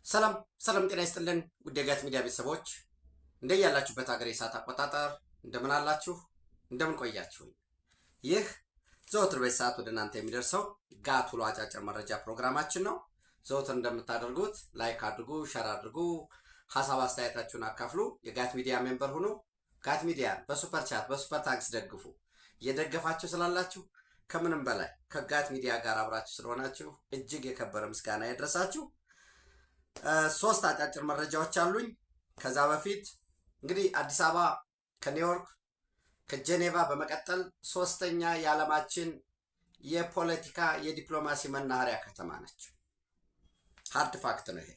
ሰላም ሰላም ጤና ይስጥልን ውድ የጋት ሚዲያ ቤተሰቦች እንደያላችሁበት ሀገር የሰዓት አቆጣጠር እንደምን አላችሁ እንደምን ቆያችሁ። ይህ ዘወትር በሰዓት ወደ እናንተ የሚደርሰው ጋት ውሎ አጫጭር መረጃ ፕሮግራማችን ነው። ዘወትር እንደምታደርጉት ላይክ አድርጉ፣ ሼር አድርጉ፣ ሀሳብ አስተያየታችሁን አካፍሉ፣ የጋት ሚዲያ ሜምበር ሁኑ። ጋት ሚዲያ በሱፐር ቻት በሱፐር ታንክስ ደግፉ። እየደገፋችሁ ስላላችሁ ከምንም በላይ ከጋት ሚዲያ ጋር አብራችሁ ስለሆናችሁ እጅግ የከበረ ምስጋና ይድረሳችሁ። ሶስት አጫጭር መረጃዎች አሉኝ። ከዛ በፊት እንግዲህ አዲስ አበባ ከኒውዮርክ ከጄኔቫ በመቀጠል ሶስተኛ የዓለማችን የፖለቲካ የዲፕሎማሲ መናኸሪያ ከተማ ነች። ሃርድ ፋክት ነው ይሄ፣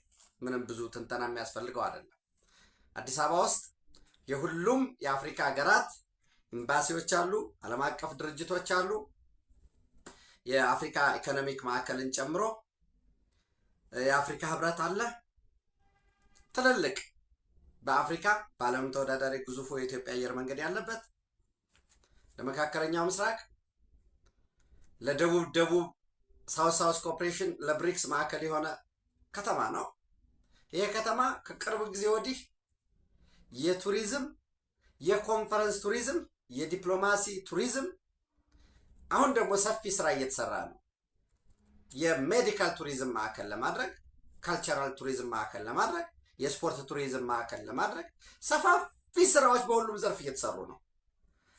ምንም ብዙ ትንተና የሚያስፈልገው አይደለም። አዲስ አበባ ውስጥ የሁሉም የአፍሪካ ሀገራት ኤምባሲዎች አሉ፣ ዓለም አቀፍ ድርጅቶች አሉ፣ የአፍሪካ ኢኮኖሚክ ማዕከልን ጨምሮ የአፍሪካ ህብረት አለ። ትልልቅ በአፍሪካ በዓለም ተወዳዳሪ ግዙፉ የኢትዮጵያ አየር መንገድ ያለበት፣ ለመካከለኛው ምስራቅ፣ ለደቡብ ሳውስ ኮኦፕሬሽን፣ ለብሪክስ ማዕከል የሆነ ከተማ ነው። ይሄ ከተማ ከቅርብ ጊዜ ወዲህ የቱሪዝም የኮንፈረንስ ቱሪዝም፣ የዲፕሎማሲ ቱሪዝም፣ አሁን ደግሞ ሰፊ ስራ እየተሰራ ነው። የሜዲካል ቱሪዝም ማዕከል ለማድረግ፣ ካልቸራል ቱሪዝም ማዕከል ለማድረግ፣ የስፖርት ቱሪዝም ማዕከል ለማድረግ ሰፋፊ ስራዎች በሁሉም ዘርፍ እየተሰሩ ነው።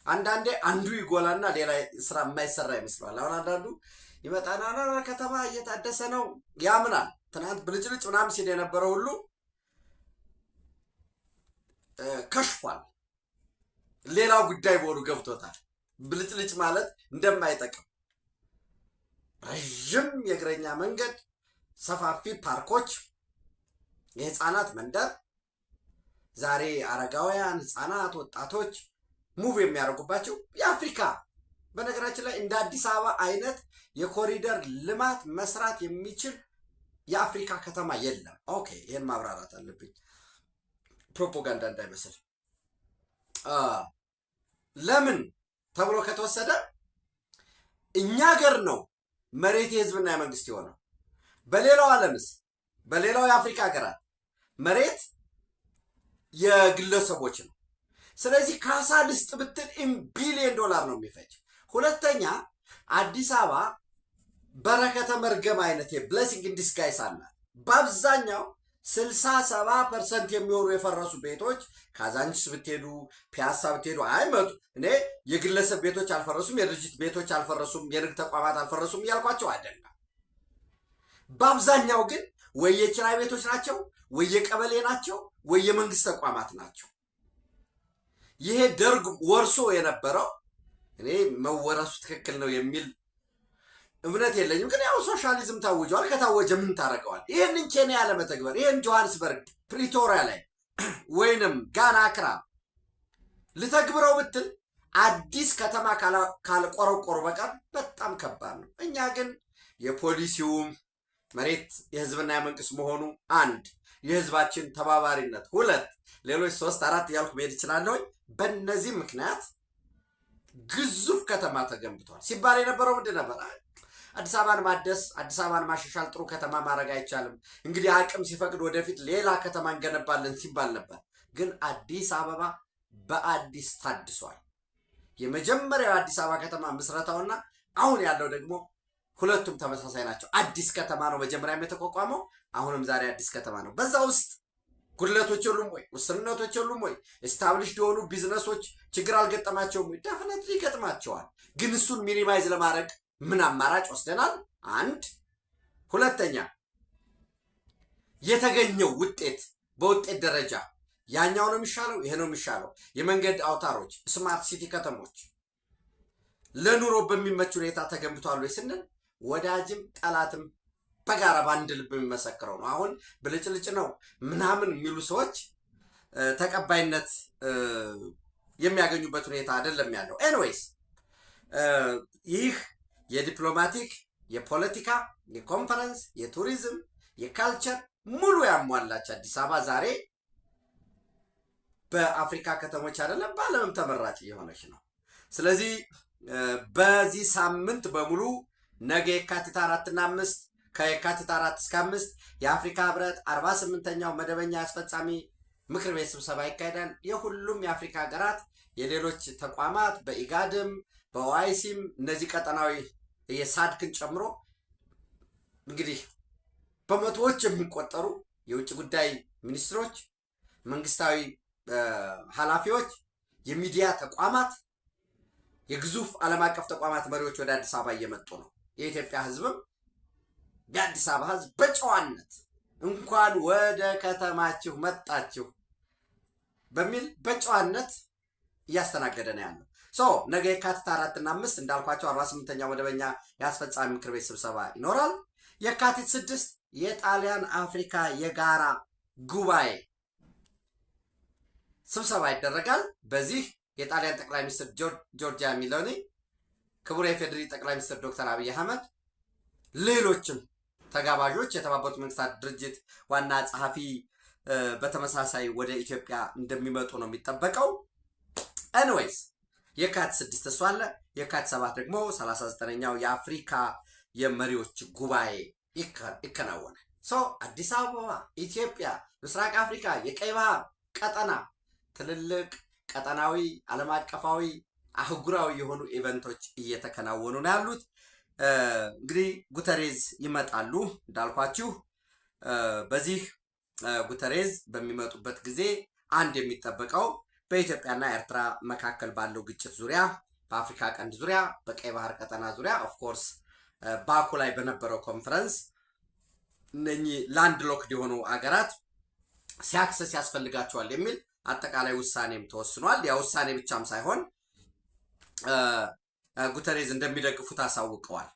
አንዳንዴ አንዱ ይጎላና ሌላ ስራ የማይሰራ ይመስለዋል። አሁን አንዳንዱ ይመጣና ከተማ እየታደሰ ነው ያምናል። ትናንት ብልጭልጭ ምናምን ሲል የነበረው ሁሉ ከሽፏል። ሌላው ጉዳይ በሆኑ ገብቶታል። ብልጭልጭ ማለት እንደማይጠቅም፣ ረዥም የእግረኛ መንገድ፣ ሰፋፊ ፓርኮች፣ የህፃናት መንደር፣ ዛሬ አረጋውያን፣ ህፃናት፣ ወጣቶች ሙቭ የሚያደርጉባቸው የአፍሪካ በነገራችን ላይ እንደ አዲስ አበባ አይነት የኮሪደር ልማት መስራት የሚችል የአፍሪካ ከተማ የለም። ኦኬ፣ ይህን ማብራራት አለብኝ፣ ፕሮፓጋንዳ እንዳይመስል። ለምን ተብሎ ከተወሰደ እኛ ሀገር ነው መሬት የህዝብና የመንግስት የሆነው። በሌላው ዓለምስ በሌላው የአፍሪካ ሀገራት መሬት የግለሰቦች ነው። ስለዚህ ካሳ ልስጥ ብትል $1 ቢሊዮን ነው የሚፈጅ። ሁለተኛ አዲስ አበባ በረከተ መርገም አይነት የብሌሲንግ ኢን ዲስጋይስ አላት። በአብዛኛው 67% የሚሆኑ የፈረሱ ቤቶች ካዛንቺስ ብትሄዱ፣ ፒያሳ ብትሄዱ አይመጡ። እኔ የግለሰብ ቤቶች አልፈረሱም፣ የድርጅት ቤቶች አልፈረሱም፣ የንግድ ተቋማት አልፈረሱም እያልኳቸው አይደለም። በአብዛኛው ግን ወይ የኪራይ ቤቶች ናቸው፣ ወይ የቀበሌ ናቸው፣ ወይ የመንግስት ተቋማት ናቸው። ይሄ ደርግ ወርሶ የነበረው እኔ መወረሱ ትክክል ነው የሚል እምነት የለኝም። ግን ያው ሶሻሊዝም ታውጇል። ከታወጀ ምን ታረቀዋል? ይህንን ኬንያ ለመተግበር ይህን ጆሃንስበርግ፣ ፕሪቶሪያ ላይ ወይንም ጋና አክራ ልተግብረው ብትል አዲስ ከተማ ካልቆረቆሩ በቀር በጣም ከባድ ነው። እኛ ግን የፖሊሲውም መሬት የህዝብና የመንግስት መሆኑ አንድ፣ የህዝባችን ተባባሪነት ሁለት፣ ሌሎች 3 4 እያልኩ መሄድ እችላለሁ። በእነዚህ ምክንያት ግዙፍ ከተማ ተገንብቷል። ሲባል የነበረው ምንድን ነበር? አዲስ አበባን ማደስ፣ አዲስ አበባን ማሻሻል፣ ጥሩ ከተማ ማድረግ አይቻልም፣ እንግዲህ አቅም ሲፈቅድ ወደፊት ሌላ ከተማ እንገነባለን ሲባል ነበር። ግን አዲስ አበባ በአዲስ ታድሷል። የመጀመሪያው አዲስ አበባ ከተማ ምስረታውና አሁን ያለው ደግሞ ሁለቱም ተመሳሳይ ናቸው። አዲስ ከተማ ነው መጀመሪያም የተቋቋመው፣ አሁንም ዛሬ አዲስ ከተማ ነው። በዛ ውስጥ ጉድለቶች የሉም ወይ? ውስንነቶች የሉም ወይ? ኤስታብሊሽድ የሆኑ ቢዝነሶች ችግር አልገጠማቸውም ወይ? ደፍነትሊ ይገጥማቸዋል። ግን እሱን ሚኒማይዝ ለማድረግ ምን አማራጭ ወስደናል? አንድ። ሁለተኛ የተገኘው ውጤት በውጤት ደረጃ ያኛው ነው የሚሻለው፣ ይሄ ነው የሚሻለው። የመንገድ አውታሮች፣ ስማርት ሲቲ ከተሞች ለኑሮ በሚመች ሁኔታ ተገንብቷል ወይ ስንል ወዳጅም ጠላትም በጋራ በአንድ ልብ የሚመሰክረው ነው። አሁን ብልጭልጭ ነው ምናምን የሚሉ ሰዎች ተቀባይነት የሚያገኙበት ሁኔታ አይደለም ያለው። ኤንዌይስ ይህ የዲፕሎማቲክ፣ የፖለቲካ፣ የኮንፈረንስ፣ የቱሪዝም፣ የካልቸር ሙሉ ያሟላች አዲስ አበባ ዛሬ በአፍሪካ ከተሞች አይደለም በዓለምም ተመራጭ የሆነች ነው። ስለዚህ በዚህ ሳምንት በሙሉ ነገ የካቲት 4 እና 5 ከየካቲት 4 እስከ 5 የአፍሪካ ህብረት 48ኛው መደበኛ አስፈጻሚ ምክር ቤት ስብሰባ ይካሄዳል። የሁሉም የአፍሪካ ሀገራት የሌሎች ተቋማት በኢጋድም በኦአይሲም እነዚህ ቀጠናዊ የሳድክን ጨምሮ እንግዲህ በመቶዎች የሚቆጠሩ የውጭ ጉዳይ ሚኒስትሮች፣ መንግስታዊ ኃላፊዎች፣ የሚዲያ ተቋማት፣ የግዙፍ ዓለም አቀፍ ተቋማት መሪዎች ወደ አዲስ አበባ እየመጡ ነው። የኢትዮጵያ ህዝብም የአዲስ አበባ ህዝብ በጨዋነት እንኳን ወደ ከተማችሁ መጣችሁ በሚል በጨዋነት እያስተናገደ ነው ያለው። ነገ የካቲት 4 እና 5 እንዳልኳቸው 48ኛው መደበኛ የአስፈጻሚ ምክር ቤት ስብሰባ ይኖራል። የካቲት 6 የጣሊያን አፍሪካ የጋራ ጉባኤ ስብሰባ ይደረጋል። በዚህ የጣሊያን ጠቅላይ ሚኒስትር ጆርጂያ ሚሎኒ፣ ክቡር የፌዴሪ ጠቅላይ ሚኒስትር ዶክተር አብይ አህመድ፣ ሌሎችም ተጋባዦች የተባበሩት መንግስታት ድርጅት ዋና ጸሐፊ በተመሳሳይ ወደ ኢትዮጵያ እንደሚመጡ ነው የሚጠበቀው። ኤኒዌይስ የካቲት 6 እሱ አለ። የካቲት 7 ደግሞ 39ኛው የአፍሪካ የመሪዎች ጉባኤ ይከናወናል። አዲስ አበባ፣ ኢትዮጵያ፣ ምስራቅ አፍሪካ፣ የቀይ ባህር ቀጠና ትልልቅ ቀጠናዊ፣ ዓለም አቀፋዊ፣ አህጉራዊ የሆኑ ኢቨንቶች እየተከናወኑ ነው ያሉት። እንግዲህ ጉተሬዝ ይመጣሉ እንዳልኳችሁ። በዚህ ጉተሬዝ በሚመጡበት ጊዜ አንድ የሚጠበቀው በኢትዮጵያና ኤርትራ መካከል ባለው ግጭት ዙሪያ፣ በአፍሪካ ቀንድ ዙሪያ፣ በቀይ ባህር ቀጠና ዙሪያ ኦፍኮርስ ባኩ ላይ በነበረው ኮንፈረንስ እነኚህ ላንድ ሎክድ የሆኑ አገራት ሲያክሰስ ያስፈልጋቸዋል የሚል አጠቃላይ ውሳኔም ተወስኗል። ያ ውሳኔ ብቻም ሳይሆን ጉተሬዝ እንደሚደግፉት አሳውቀዋል።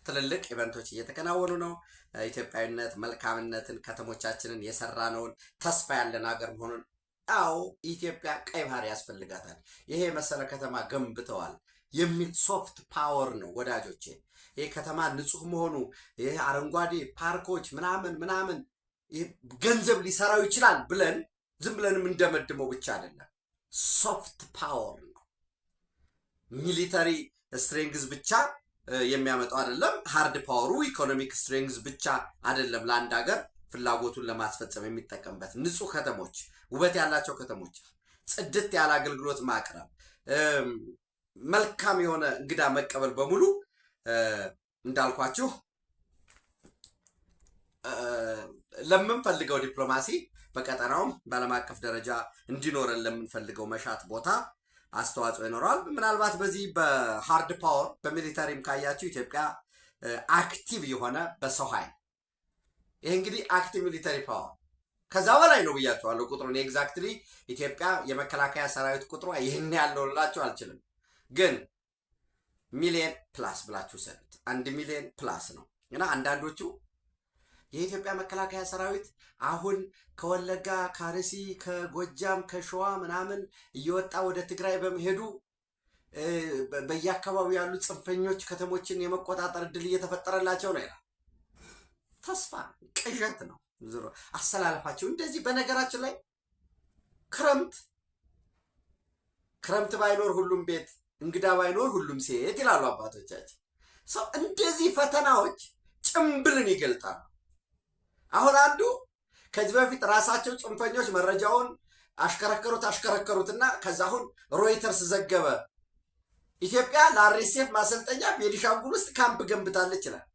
ትልልቅ ኢቨንቶች እየተከናወኑ ነው። ኢትዮጵያዊነት፣ መልካምነትን፣ ከተሞቻችንን የሰራነውን ተስፋ ያለን ሀገር መሆኑን አዎ ኢትዮጵያ ቀይ ባህር ያስፈልጋታል፣ ይሄ መሰለ ከተማ ገንብተዋል የሚል ሶፍት ፓወር ነው ወዳጆቼ። ይሄ ከተማ ንጹህ መሆኑ፣ ይሄ አረንጓዴ ፓርኮች ምናምን ገንዘብ ሊሰራው ይችላል ብለን ዝም ብለንም እንደመድመው ብቻ አይደለም። ሶፍት ፓወር ነው። ሚሊተሪ ስትሬንግዝ ብቻ የሚያመጣው አይደለም። ሃርድ ፓወሩ ኢኮኖሚክ ስትሬንግዝ ብቻ አይደለም። ለአንድ ሀገር ፍላጎቱን ለማስፈጸም የሚጠቀምበት ንጹህ ከተሞች፣ ውበት ያላቸው ከተሞች፣ ጽድት ያለ አገልግሎት ማቅረብ፣ መልካም የሆነ እንግዳ መቀበል በሙሉ እንዳልኳችሁ ለምንፈልገው ዲፕሎማሲ በቀጠናውም በዓለም አቀፍ ደረጃ እንዲኖረን ለምንፈልገው መሻት ቦታ አስተዋጽኦ ይኖረዋል። ምናልባት በዚህ በሃርድ ፓወር በሚሊታሪም ካያችሁ ኢትዮጵያ አክቲቭ የሆነ በሰው ኃይል ይሄ እንግዲህ አክቲቭ ሚሊታሪ ፓወር ከዛ በላይ ነው ብያቸዋለሁ። ቁጥሩን ኤግዛክትሊ ኢትዮጵያ የመከላከያ ሰራዊት ቁጥሯ ይህን ያለው ልላችሁ አልችልም፣ ግን ሚሊየን ፕላስ ብላችሁ ሰዱት። 1 ሚሊየን ፕላስ ነው እና አንዳንዶቹ የኢትዮጵያ መከላከያ ሰራዊት አሁን ከወለጋ፣ ከአርሲ፣ ከጎጃም፣ ከሸዋ ምናምን እየወጣ ወደ ትግራይ በመሄዱ በየአካባቢው ያሉ ጽንፈኞች ከተሞችን የመቆጣጠር እድል እየተፈጠረላቸው ነው ይላል። ተስፋ ቅዠት ነው አሰላለፋቸው። እንደዚህ በነገራችን ላይ ክረምት ባይኖር ሁሉም ቤት፣ እንግዳ ባይኖር ሁሉም ሴት ይላሉ አባቶቻችን። እንደዚህ ፈተናዎች ጭምብልን ይገልጣሉ። አሁን አንዱ ከዚህ በፊት ራሳቸው ጽንፈኞች መረጃውን አሽከረከሩትና ከዛ አሁን ሮይተርስ ዘገበ፣ ኢትዮጵያ ለአርኤስኤፍ ማሰልጠኛ ቤኒሻንጉል ውስጥ ካምፕ ገንብታለች ይላል።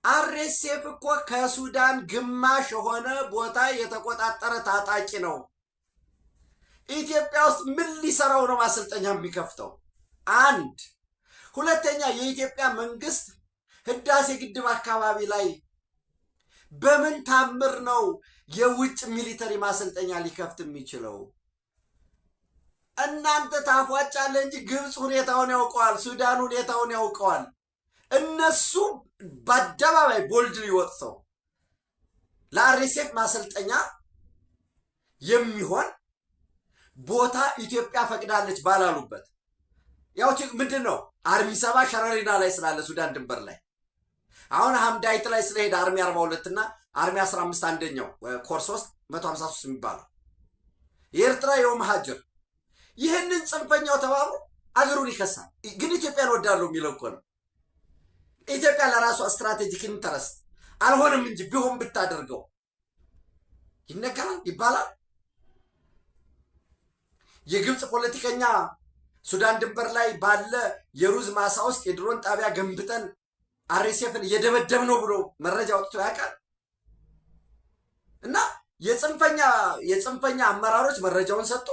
አርኤስኤፍ እኮ ከሱዳን ግማሽ የሆነ ቦታ የተቆጣጠረ ታጣቂ ነው። ኢትዮጵያ ውስጥ ምን ሊሰራው ነው ማሰልጠኛ የሚከፍተው? አንድ ሁለተኛ፣ የኢትዮጵያ መንግስት ህዳሴ ግድብ አካባቢ ላይ በምን ታምር ነው የውጭ ሚሊተሪ ማሰልጠኛ ሊከፍት የሚችለው? እናንተ ታፏጫለ እንጂ ግብፅ ሁኔታውን ያውቀዋል፣ ሱዳን ሁኔታውን ያውቀዋል። እነሱ በአደባባይ ቦልድ ሊወጥተው ለአርኤስኤፍ ማሰልጠኛ የሚሆን ቦታ ኢትዮጵያ ፈቅዳለች ባላሉበት ያው ምንድን ነው አርሚ 7 ሸረሪና ላይ ስላለ ሱዳን ድንበር ላይ አሁን ሀምዳይት ላይ ስለሄደ አርሚ 42 እና አርሚ 15 አንደኛው ኮር 3 153 የሚባለው የኤርትራ የመሃጀር ይህንን ጽንፈኛው ተባብሮ አገሩን ይከሳል። ግን ኢትዮጵያን ወዳለው የሚለው እኮ ነው። ኢትዮጵያ ለራሷ ስትራቴጂክ ኢንተረስት አልሆንም እንጂ ቢሆን ብታደርገው ይነገራል ይባላል። የግብፅ ፖለቲከኛ ሱዳን ድንበር ላይ ባለ የሩዝ ማሳ ውስጥ የድሮን ጣቢያ ገንብተን አርኤስኤፍን እየደበደብ ነው ብሎ መረጃ ወጥቶ ያውቃል። እና የጽንፈኛ አመራሮች መረጃውን ሰጥቶ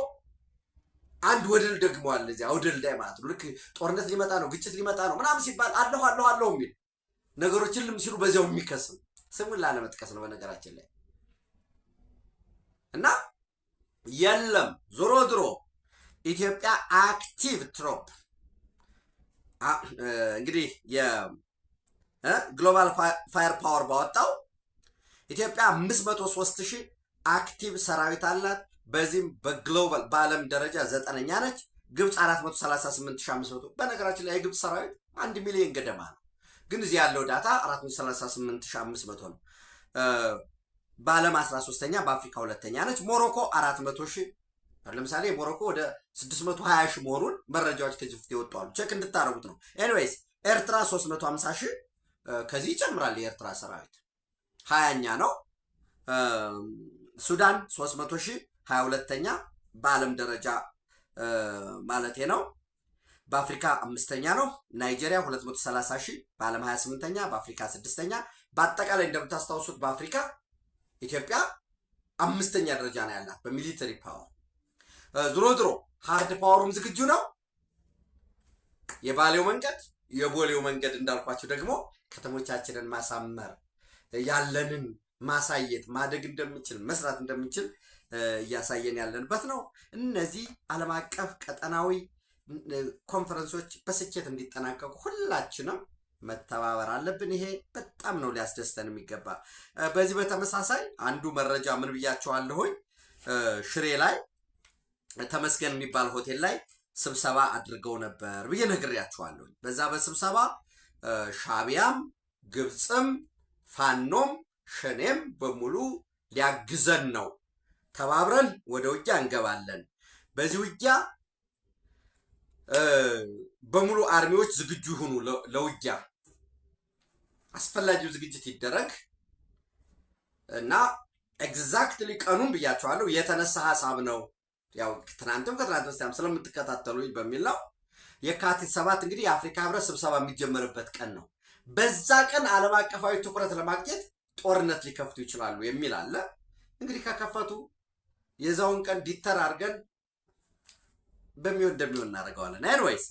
አንድ ወደል ደግሞ አለ እዚያ ወደል ላይ ማለት ነው። ልክ ጦርነት ሊመጣ ነው ግጭት ሊመጣ ነው ምናምን ሲባል አለሁ የሚል ነገሮችን ልም ሲሉ በዚያው የሚከስም ስሙን ላለመጥቀስ ነው በነገራችን ላይ። እና የለም ዞሮ ድሮ ኢትዮጵያ አክቲቭ ትሮፕ እንግዲህ የግሎባል ፋየር ፓወር ባወጣው ኢትዮጵያ 503,000 አክቲቭ ሰራዊት አላት። በዚህም በግሎባል በዓለም ደረጃ 9ኛ ነች። ግብፅ 438,500። በነገራችን ላይ የግብፅ ሰራዊት 1 ሚሊዮን ገደማ ነው። ግን እዚህ ያለው ዳታ 438,500 ነው። በዓለም 13ኛ በአፍሪካ 2ኛ ነች። ሞሮኮ 400,000። ለምሳሌ ሞሮኮ ወደ 620,000 መሆኑን መረጃዎች ከዚህ በፊት ይወጣሉ። ቼክ እንድታረጉት ነው። ኤኒዌይስ ኤርትራ 350,000 ከዚህ ይጨምራል። የኤርትራ ሰራዊት 20ኛ ነው። ሱዳን 300,000 22ኛ በዓለም ደረጃ ማለቴ ነው። በአፍሪካ 5ኛ ነው። ናይጄሪያ 230,000 በዓለም 28ኛ በአፍሪካ 6ኛ። በአጠቃላይ እንደምታስታውሱት በአፍሪካ ኢትዮጵያ 5ኛ ደረጃ ነው ያላት በሚሊተሪ ፓወር። ድሮ ሃርድ ፓወሩም ዝግጁ ነው። የባሌው መንገድ የቦሌው መንገድ እንዳልኳቸው ደግሞ ከተሞቻችንን ማሳመር ያለንን ማሳየት ማደግ እንደምንችል መስራት እንደምንችል እያሳየን ያለንበት ነው። እነዚህ ዓለም አቀፍ ቀጠናዊ ኮንፈረንሶች በስኬት እንዲጠናቀቁ ሁላችንም መተባበር አለብን። ይሄ በጣም ነው ሊያስደስተን የሚገባ። በዚህ በተመሳሳይ አንዱ መረጃ ምን ብያቸዋለሁኝ፣ ሽሬ ላይ ተመስገን የሚባል ሆቴል ላይ ስብሰባ አድርገው ነበር ብዬ ነግሬያቸዋለሁኝ። በዛ በስብሰባ ሻቢያም ግብፅም ፋኖም ሸኔም በሙሉ ሊያግዘን ነው፣ ተባብረን ወደ ውጊያ እንገባለን፣ በዚህ ውጊያ በሙሉ አርሚዎች ዝግጁ ይሁኑ፣ ለውጊያ አስፈላጊው ዝግጅት ይደረግ እና ኤግዛክትሊ ቀኑን ብያቸዋለሁ። የተነሳ ሀሳብ ነው። ያው ትናንትም ከትናንት በስቲያም ስለምትከታተሉኝ በሚል ነው። የካቲት 7 እንግዲህ የአፍሪካ ህብረት ስብሰባ የሚጀመርበት ቀን ነው። በዛ ቀን ዓለም አቀፋዊ ትኩረት ለማግኘት ጦርነት ሊከፍቱ ይችላሉ የሚል አለ። እንግዲህ ከከፈቱ የዛውን ቀን ዲተር አድርገን በሚሆን እንደሚሆን እናደርገዋለን። ኤኒዌይስ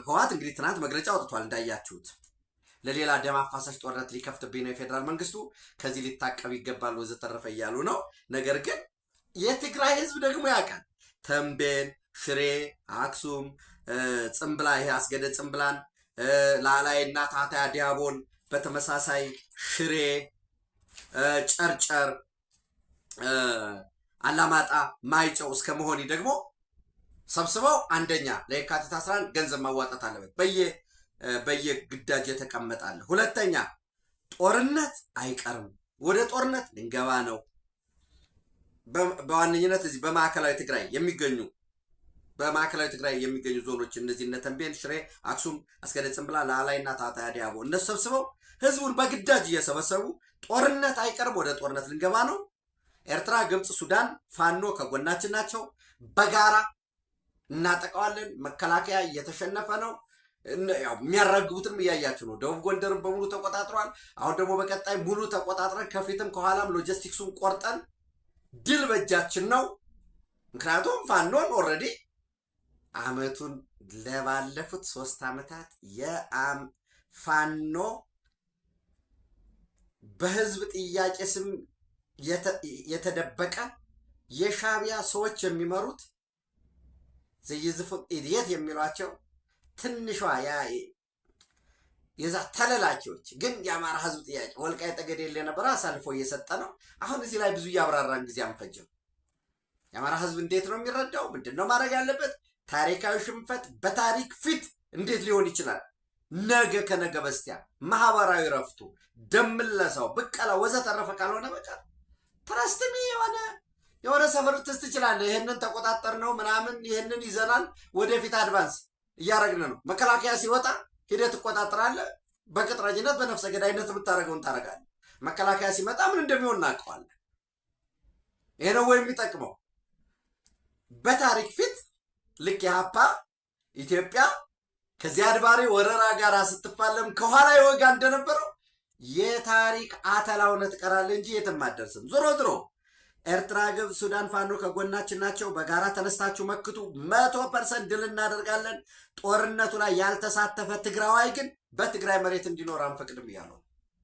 ህወሓት እንግዲህ ትናንት መግለጫ አውጥቷል እንዳያችሁት። ለሌላ ደም አፋሳሽ ጦርነት ሊከፍትብኝ ነው የፌዴራል መንግስቱ፣ ከዚህ ሊታቀብ ይገባል ወዘተረፈ እያሉ ነው። ነገር ግን የትግራይ ህዝብ ደግሞ ያውቃል። ተንቤን፣ ሽሬ፣ አክሱም፣ ጽምብላ ይሄ አስገደ ጽምብላን፣ ላላይና ታህታይ ዲያቦን፣ በተመሳሳይ ሽሬ፣ ጨርጨር፣ አላማጣ፣ ማይጨው እስከ መሆኒ ደግሞ ሰብስበው አንደኛ ለየካቲት 11 ገንዘብ ማዋጣት አለበት። በየግዳጅ የተቀመጣለ። ሁለተኛ ጦርነት አይቀርም፣ ወደ ጦርነት ልንገባ ነው። በዋነኝነት እዚህ በማዕከላዊ ትግራይ የሚገኙ ዞኖች እነዚህ እነ ተንቤን፣ ሽሬ፣ አክሱም፣ አስገደ ጽምብላ፣ ላላይና ታህታይ ዲያቦ እነሱ ሰብስበው ህዝቡን በግዳጅ እየሰበሰቡ ጦርነት አይቀርም፣ ወደ ጦርነት ልንገባ ነው። ኤርትራ፣ ግብፅ፣ ሱዳን ፋኖ ከጎናችን ናቸው። በጋራ እናጠቃዋለን። መከላከያ እየተሸነፈ ነው። ያው የሚያራግቡትም እያያችሁ ነው። ደቡብ ጎንደርን በሙሉ ተቆጣጥሯል። አሁን ደግሞ በቀጣይ ሙሉ ተቆጣጥረን ከፊትም ከኋላም ሎጂስቲክሱን ቆርጠን ድል በእጃችን ነው። ምክንያቱም ፋኖን ኦልሬዲ አመቱን ለባለፉት 3 ዓመታት ፋኖ በህዝብ ጥያቄ ስም የተደበቀ የሻቢያ ሰዎች የሚመሩት ዘይዝፉ ኢዲየት የሚሏቸው ትንሿ የዛ ተለላኪዎች ግን የአማራ ህዝብ ጥያቄ ወልቃይት ጠገዴ የነበረ አሳልፎ እየሰጠ ነው። አሁን እዚህ ላይ ብዙ እያብራራን ጊዜ አንፈጅም። የአማራ ህዝብ እንዴት ነው የሚረዳው? ምንድን ነው ማድረግ ያለበት? ታሪካዊ ሽንፈት በታሪክ ፊት እንዴት ሊሆን ይችላል? ነገ ከነገ በስቲያ ማህበራዊ ረፍቱ፣ ደምለሰው፣ ብቀላ ወዘተረፈ ካልሆነ በቀር ትረስትሚ የሆነ ሰፈር ትስ ትችላለህ። ይህንን ተቆጣጠር ነው ምናምን ይህንን ይዘናል ወደፊት አድቫንስ እያደረግን ነው። መከላከያ ሲወጣ ሂደህ ትቆጣጠራለህ። በቅጥረኝነት በነፍሰ ገዳይነት የምታደርገውን ታደርጋለህ። መከላከያ ሲመጣ ምን እንደሚሆን እናውቀዋለን። ይሄ ነው ወይ የሚጠቅመው? በታሪክ ፊት ልክ የሀፓ ኢትዮጵያ ከዚያድ ባሬ ወረራ ጋር ስትፋለም ከኋላ ይወጋ እንደነበረው የታሪክ አተላውነ ትቀራለህ እንጂ የትም አትደርስም። ዞሮ ዞሮ ኤርትራ፣ ግብፅ፣ ሱዳን ፋኖ ከጎናችን ናቸው። በጋራ ተነስታችሁ መክቱ። 100% ድል እናደርጋለን። ጦርነቱ ላይ ያልተሳተፈ ትግራዋይ ግን በትግራይ መሬት እንዲኖር አንፈቅድም እያሉ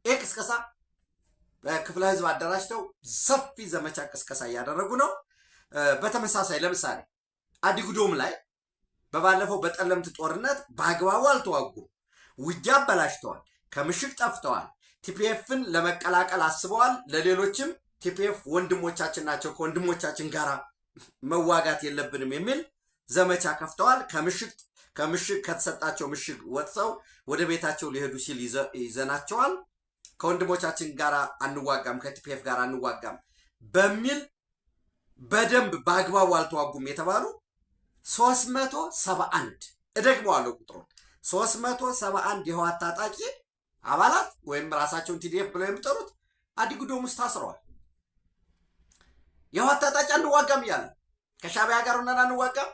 ይህ ቅስቀሳ በክፍለ ህዝብ አደራጅተው ሰፊ ዘመቻ ቅስቀሳ እያደረጉ ነው። በተመሳሳይ ለምሳሌ አዲጉዶም ላይ በባለፈው በጠለምት ጦርነት በአግባቡ አልተዋጉም። ውጊያ አበላሽተዋል። ከምሽግ ጠፍተዋል። ቲፒኤፍን ለመቀላቀል አስበዋል። ለሌሎችም ቲፒኤፍ ወንድሞቻችን ናቸው፣ ከወንድሞቻችን ጋር መዋጋት የለብንም የሚል ዘመቻ ከፍተዋል። ከምሽግ ከተሰጣቸው ምሽግ ወጥተው ወደ ቤታቸው ሊሄዱ ሲል ይዘናቸዋል። ከወንድሞቻችን ጋር አንዋጋም፣ ከቲፒኤፍ ጋር አንዋጋም በሚል በደንብ በአግባቡ አልተዋጉም የተባሉ 371 እደግመዋለሁ ቁጥሩን 371 የህወሓት ታጣቂ አባላት ወይም ራሳቸውን ቲዲኤፍ ብለው የሚጠሩት አዲጉዶም ውስጥ ታስረዋል። የህወሓት ታጣቂ አንዋጋም እያለ ከሻዕቢያ ጋር ሆነን አንዋጋም።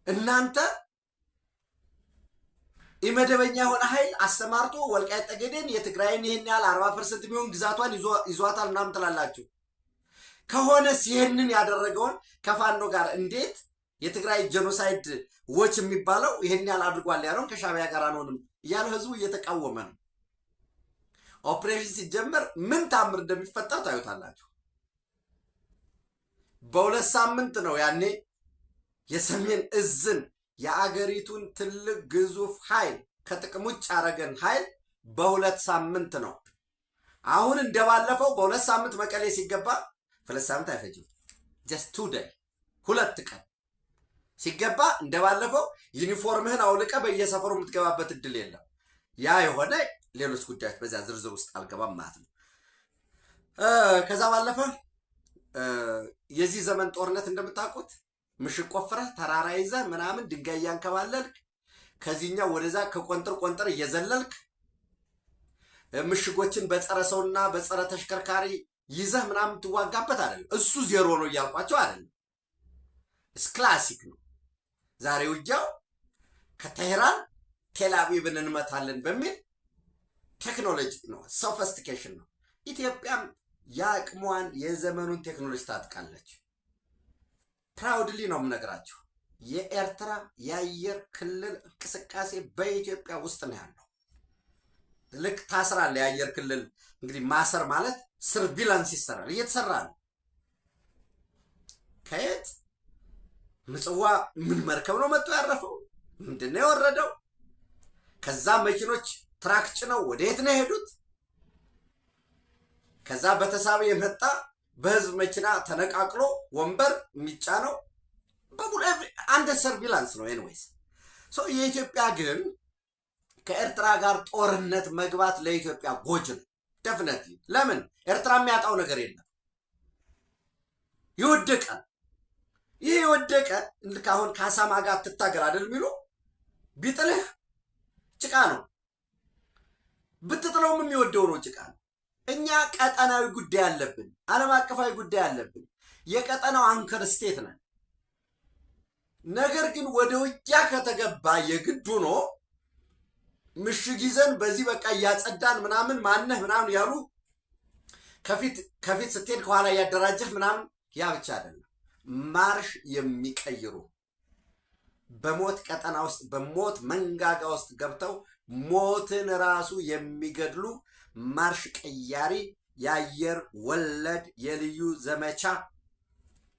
እናንተ ኢመደበኛ የሆነ ኃይል አሰማርቶ ወልቃይት ጠገዴን የትግራይን ይህን ያህል 40% የሚሆን ግዛቷን ይዟታል ምናምን ትላላችሁ። ከሆነስ ይህንን ያደረገውን ከፋኖ ጋር እንዴት የትግራይ ጄኖሳይድ ዎች የሚባለው ይህን ያህል አድርጓል ያለውን ከሻዕቢያ ጋር አንሆንም እያለ ህዝቡ እየተቃወመ ነው። ኦፕሬሽን ሲጀመር ምን ታምር እንደሚፈጠር ታዩታላችሁ። በ2 ሳምንት ነው ያኔ የሰሜን እዝን የአገሪቱን ትልቅ ግዙፍ ኃይል ከጥቅም ውጭ ያደረገን ኃይል በ2 ሳምንት ነው። አሁን እንደባለፈው በ2 ሳምንት መቀሌ ሲገባ 2 ሳምንት አይፈጅም። ጀስት 2 ዴይ 2 ቀን ሲገባ እንደባለፈው ዩኒፎርምህን አውልቀ በየሰፈሩ የምትገባበት እድል የለም። ያ የሆነ ሌሎች ጉዳዮች በዚያ ዝርዝር ውስጥ አልገባም ማለት ነው። ከዛ ባለፈ የዚህ ዘመን ጦርነት እንደምታውቁት ምሽግ ቆፍረህ ተራራ ይዘህ ምናምን ድንጋይ እያንከባለልክ ከዚህኛው ወደዛ ከቆንጥር ቆንጥር እየዘለልክ ምሽጎችን በጸረ ሰውና በጸረ ተሽከርካሪ ይዘህ ምናምን ትዋጋበት አይደለም። እሱ ዜሮ ነው እያልኳቸው አይደለም። ክላሲክ ነው። ዛሬ ውጊያው ከቴህራን ቴልአቪቭን እንመታለን በሚል ቴክኖሎጂ ነው፣ ሶፊስቲኬሽን ነው። ኢትዮጵያም የአቅሟን የዘመኑን ቴክኖሎጂ ታጥቃለች። ፕራውድሊ ነው የምነግራቸው። የኤርትራ የአየር ክልል እንቅስቃሴ በኢትዮጵያ ውስጥ ነው ያለው። ልክ ታስራለ። የአየር ክልል እንግዲህ ማሰር ማለት ሰርቪላንስ ይሰራል፣ እየተሰራ ነው። ከየት ምጽዋ ምን መርከብ ነው መጥቶ ያረፈው? ምንድነው የወረደው? ከዛ መኪኖች ትራክ ጭነው ወደ የት ነው የሄዱት? ከዛ በተሳቢ የመጣ በህዝብ መኪና ተነቃቅሎ ወንበር የሚጫነው በሙሉ አንደ ሰርቪላንስ ነው። ኤንዌይስ የኢትዮጵያ ግን ከኤርትራ ጋር ጦርነት መግባት ለኢትዮጵያ ጎጅ ነው። ደፍነትሊ ለምን? ኤርትራ የሚያጣው ነገር የለም። ይወደቃል። ይህ የወደቀ ልክ አሁን ከአሳማ ጋር ትታገል አይደል የሚሉ ቢጥልህ ጭቃ ነው፣ ብትጥለውም የሚወደው ነው ጭቃ ነው። እኛ ቀጠናዊ ጉዳይ አለብን፣ ዓለም አቀፋዊ ጉዳይ አለብን። የቀጠናው አንከር ስቴት ነን። ነገር ግን ወደ ውጊያ ከተገባ የግድ ሆኖ ምሽግ ይዘን በዚህ በቃ እያጸዳን ምናምን ማነህ ምናምን ያሉ ከፊት ስትሄድ ከኋላ እያደራጀህ ምናምን ያ ብቻ አይደለም። ማርሽ የሚቀይሩ በሞት ቀጠና ውስጥ በሞት መንጋጋ ውስጥ ገብተው ሞትን ራሱ የሚገድሉ ማርሽ ቀያሪ የአየር ወለድ የልዩ ዘመቻ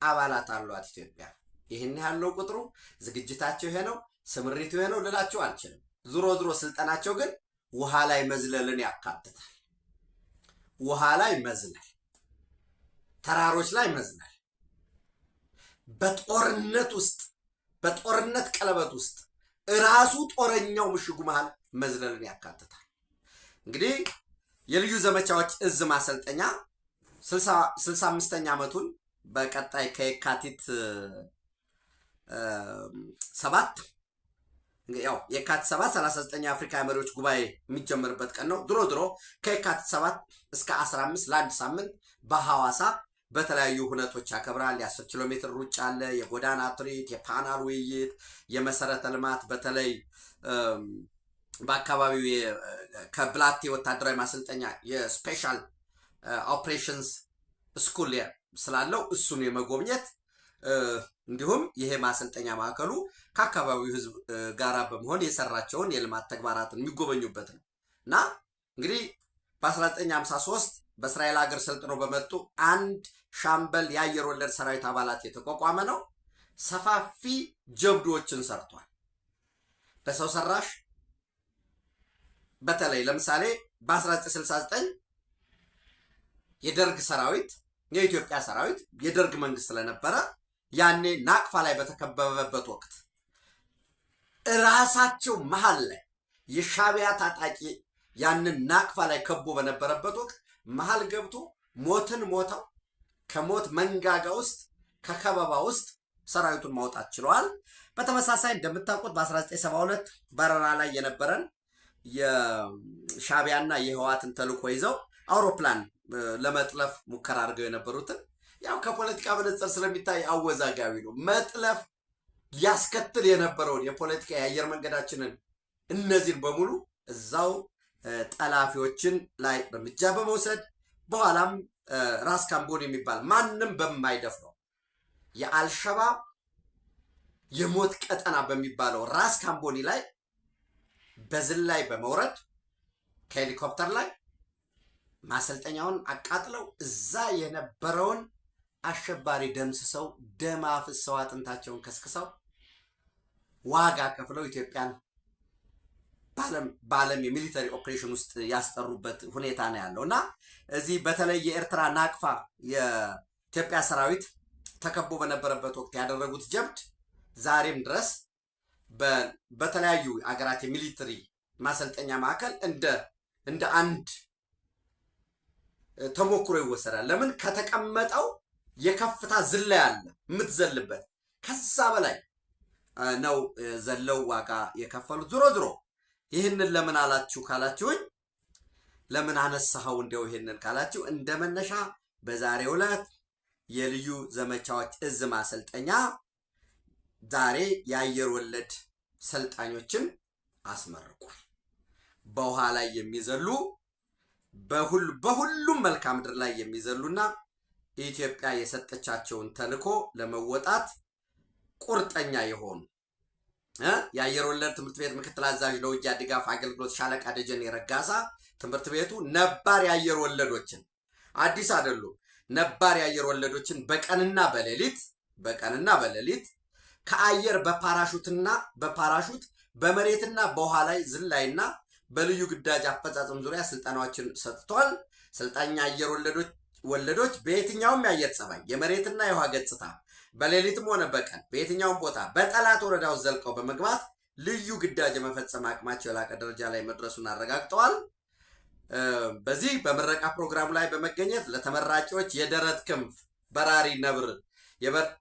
አባላት አሏት ኢትዮጵያ። ይህን ያለው ቁጥሩ ዝግጅታቸው ይሄ ነው፣ ስምሪቱ ይሄ ነው ልላቸው አልችልም። ዙሮ ስልጠናቸው ግን ውሃ ላይ መዝለልን ያካትታል። ውሃ ላይ መዝለል፣ ተራሮች ላይ መዝለል፣ በጦርነት ውስጥ በጦርነት ቀለበት ውስጥ እራሱ ጦረኛው ምሽጉ መሃል መዝለልን ያካትታል። እንግዲህ የልዩ ዘመቻዎች እዝ ማሰልጠኛ 65ኛ ዓመቱን በቀጣይ ከየካቲት 7 ያው የካቲት 7 39 የአፍሪካ መሪዎች ጉባኤ የሚጀምርበት ቀን ነው። ድሮ ከየካቲት 7 እስከ 15 ለአንድ ሳምንት በሐዋሳ በተለያዩ ሁነቶች ያከብራል። የ10 ኪሎ ሜትር ሩጫ አለ፣ የጎዳና ትርኢት፣ የፓናል ውይይት፣ የመሰረተ ልማት በተለይ በአካባቢው ከብላቴ ወታደራዊ ማሰልጠኛ የስፔሻል ኦፕሬሽንስ ስኩል ስላለው እሱን የመጎብኘት እንዲሁም ይሄ ማሰልጠኛ ማዕከሉ ከአካባቢው ሕዝብ ጋራ በመሆን የሰራቸውን የልማት ተግባራትን የሚጎበኙበት ነው እና እንግዲህ በ1953 በእስራኤል ሀገር ሰልጥኖ በመጡ አንድ ሻምበል የአየር ወለድ ሰራዊት አባላት የተቋቋመ ነው። ሰፋፊ ጀብዶችን ሰርቷል። በሰው ሰራሽ በተለይ ለምሳሌ በ1969 የደርግ ሰራዊት የኢትዮጵያ ሰራዊት የደርግ መንግስት ስለነበረ ያኔ ናቅፋ ላይ በተከበበበት ወቅት ራሳቸው መሃል ላይ የሻቢያ ታጣቂ ያንን ናቅፋ ላይ ከቦ በነበረበት ወቅት መሃል ገብቶ ሞትን ሞተው ከሞት መንጋጋ ውስጥ ከከበባ ውስጥ ሰራዊቱን ማውጣት ችለዋል። በተመሳሳይ እንደምታውቁት በ1972 በረራ ላይ የነበረን የሻቢያና የህዋትን ተልዕኮ ይዘው አውሮፕላን ለመጥለፍ ሙከራ አድርገው የነበሩትን ያው ከፖለቲካ መነጽር ስለሚታይ አወዛጋቢ ነው። መጥለፍ ያስከትል የነበረውን የፖለቲካ የአየር መንገዳችንን እነዚህን በሙሉ እዛው ጠላፊዎችን ላይ እርምጃ በመውሰድ በኋላም ራስ ካምቦኒ የሚባል ማንም በማይደፍረው የአልሸባብ የሞት ቀጠና በሚባለው ራስ ካምቦኒ ላይ በዝላይ በመውረድ ከሄሊኮፕተር ላይ ማሰልጠኛውን አቃጥለው እዛ የነበረውን አሸባሪ ደምስሰው ደም አፍሰው አጥንታቸውን ከስክሰው ዋጋ ከፍለው ኢትዮጵያን በዓለም የሚሊተሪ ኦፕሬሽን ውስጥ ያስጠሩበት ሁኔታ ነው ያለው እና እዚህ በተለይ የኤርትራ ናቅፋ የኢትዮጵያ ሰራዊት ተከቦ በነበረበት ወቅት ያደረጉት ጀብድ ዛሬም ድረስ በተለያዩ አገራት የሚሊተሪ ማሰልጠኛ ማዕከል እንደ አንድ ተሞክሮ ይወሰዳል። ለምን ከተቀመጠው የከፍታ ዝላይ አለ የምትዘልበት ከዛ በላይ ነው ዘለው ዋጋ የከፈሉት። ዞሮ ይህንን ለምን አላችሁ ካላችሁኝ፣ ለምን አነሳኸው እንዲያው ይህንን ካላችሁ እንደ መነሻ በዛሬው ዕለት የልዩ ዘመቻዎች እዝ ማሰልጠኛ ዛሬ የአየር ወለድ ሰልጣኞችን አስመርቋል። በውሃ ላይ የሚዘሉ በሁሉም መልክዓ ምድር ላይ የሚዘሉና ኢትዮጵያ የሰጠቻቸውን ተልዕኮ ለመወጣት ቁርጠኛ የሆኑ የአየር ወለድ ትምህርት ቤት ምክትል አዛዥ ለውጊያ ድጋፍ አገልግሎት ሻለቃ ደጀኔ ረጋሳ ትምህርት ቤቱ ነባር የአየር ወለዶችን አዲስ አይደሉም፣ ነባር የአየር ወለዶችን በቀንና በሌሊት ከአየር በፓራሹት በመሬትና በውሃ ላይ ዝላይና በልዩ ግዳጅ አፈጻጸም ዙሪያ ስልጠናዎችን ሰጥቷል። ሰልጣኛ አየር ወለዶች በየትኛውም የአየር ጸባይ የመሬትና የውሃ ገጽታ በሌሊትም ሆነ በቀን በየትኛውም ቦታ በጠላት ወረዳ ውስጥ ዘልቀው በመግባት ልዩ ግዳጅ የመፈጸም አቅማቸው የላቀ ደረጃ ላይ መድረሱን አረጋግጠዋል። በዚህ በምረቃ ፕሮግራሙ ላይ በመገኘት ለተመራቂዎች የደረት ክንፍ በራሪ ነብር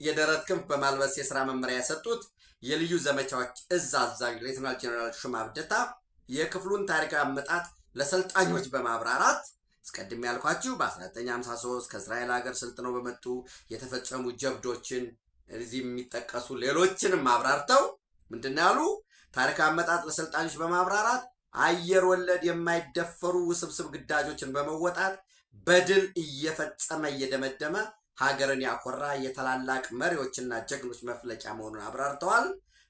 የደረት ክንፍ በማልበስ የስራ መመሪያ የሰጡት የልዩ ዘመቻዎች እዝ አዛዥ ሌተናል ጄኔራል ሹማ ብደታ የክፍሉን ታሪካዊ አመጣጥ ለሰልጣኞች በማብራራት አስቀድሜ ያልኳችሁ በ1953 ከእስራኤል ሀገር ሰልጥነው በመጡ የተፈጸሙ ጀብዶችን እዚህ የሚጠቀሱ ሌሎችንም አብራርተው ምንድነው ያሉ ታሪካዊ አመጣጥ ለሰልጣኞች በማብራራት አየር ወለድ የማይደፈሩ ውስብስብ ግዳጆችን በመወጣት በድል እየፈጸመ እየደመደመ ሀገርን ያኮራ የታላላቅ መሪዎችና ጀግኖች መፍለቂያ መሆኑን አብራርተዋል።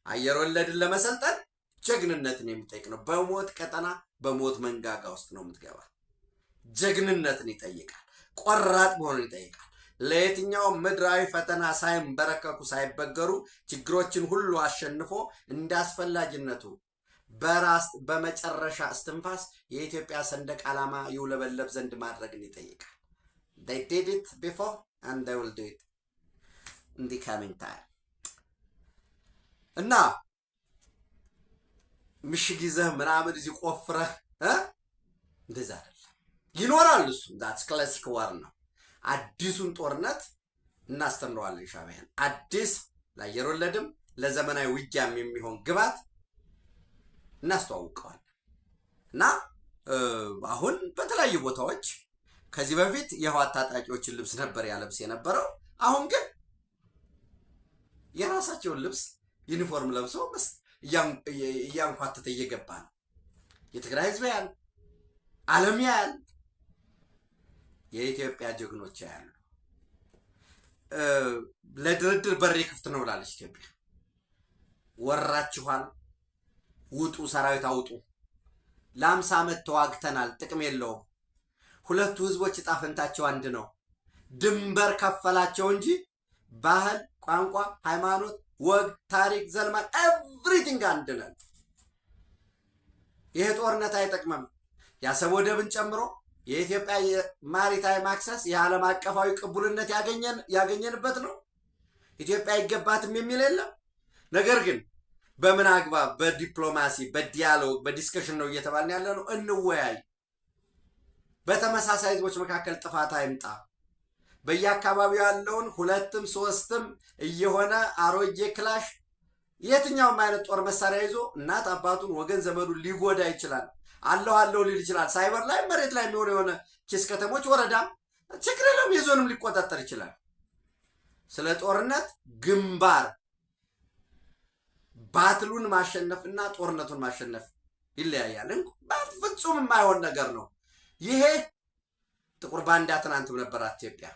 አየር ወለድን ለመሰልጠን ጀግንነትን የሚጠይቅ ነው። በሞት ቀጠና በሞት መንጋጋ ውስጥ ነው የምትገባ። ጀግንነትን ይጠይቃል። ቆራጥ መሆኑን ይጠይቃል። ለየትኛው ምድራዊ ፈተና ሳይንበረከኩ ሳይበገሩ ችግሮችን ሁሉ አሸንፎ እንዳስፈላጊነቱ በመጨረሻ እስትንፋስ የኢትዮጵያ ሰንደቅ ዓላማ ይውለበለብ ዘንድ ማድረግን ይጠይቃል። they did it before and they will do it in the coming time እና ምሽግ ይዘህ ምናምን እዚህ ቆፍረህ እንደዛ አይደለም ይኖራል። እሱ that's classic war ነው። አዲሱን ጦርነት እናስተምረዋለን ሻቢያን። አዲስ ለአየር ወለድም ለዘመናዊ ውጊያም የሚሆን ግባት እናስተዋውቀዋል። እና አሁን በተለያዩ ቦታዎች ከዚህ በፊት የህወሓት ታጣቂዎችን ልብስ ነበር ያለብስ የነበረው። አሁን ግን የራሳቸውን ልብስ ዩኒፎርም ለብሰው እያንኳተተ እየገባ ነው። የትግራይ ህዝብ ያል ዓለም ያል የኢትዮጵያ ጀግኖች ያሉ ለድርድር በሬ ክፍት ነው ብላለች ኢትዮጵያ። ወራችኋል፣ ውጡ፣ ሰራዊት አውጡ። ለ50 ዓመት ተዋግተናል፣ ጥቅም የለውም። ሁለቱ ህዝቦች ዕጣ ፈንታቸው አንድ ነው። ድንበር ከፈላቸው እንጂ ባህል፣ ቋንቋ፣ ሃይማኖት፣ ወግ፣ ታሪክ፣ ዘልማድ ኤቭሪቲንግ አንድ ነን። ይሄ ጦርነት አይጠቅምም። የአሰብ ወደብን ጨምሮ የኢትዮጵያ የማሪታይም አክሰስ የዓለም አቀፋዊ ቅቡልነት ያገኘንበት ነው። ኢትዮጵያ አይገባትም የሚል የለም። ነገር ግን በምን አግባብ በዲፕሎማሲ በዲያሎግ በዲስከሽን ነው እየተባልን ያለ ነው። እንወያይ። በተመሳሳይ ህዝቦች መካከል ጥፋት አይምጣ። በየአካባቢው ያለውን 2ም 3ም እየሆነ አሮጌ ክላሽ የትኛውም አይነት ጦር መሳሪያ ይዞ እናት አባቱን ወገን ዘመዱን ሊጎዳ ይችላል። አለው ሊል ይችላል። ሳይበር ላይ መሬት ላይ የሚሆነ የሆነ ኪስ ከተሞች ወረዳም ችግር የለውም የዞንም ሊቆጣጠር ይችላል። ስለ ጦርነት ግንባር ባትሉን ማሸነፍና ጦርነቱን ማሸነፍ ይለያያል። ፍጹም የማይሆን ነገር ነው ይሄ። ጥቁር ባንዳ ትናንትም ነበራት ኢትዮጵያ።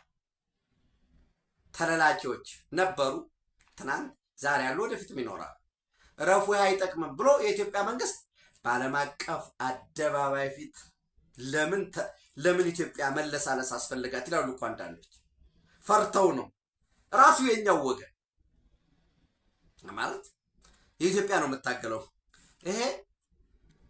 ተለላኪዎች ነበሩ ትናንት፣ ዛሬ ያሉ፣ ወደፊትም ይኖራል። ረፉ አይጠቅምም ብሎ የኢትዮጵያ መንግስት በዓለም አቀፍ አደባባይ ፊት ለምን ኢትዮጵያ መለሳለስ አስፈልጋት ይላሉ እኮ አንዳንዶች። ፈርተው ነው። ራሱ የኛው ወገን ማለት የኢትዮጵያ ነው የምታገለው። ይሄ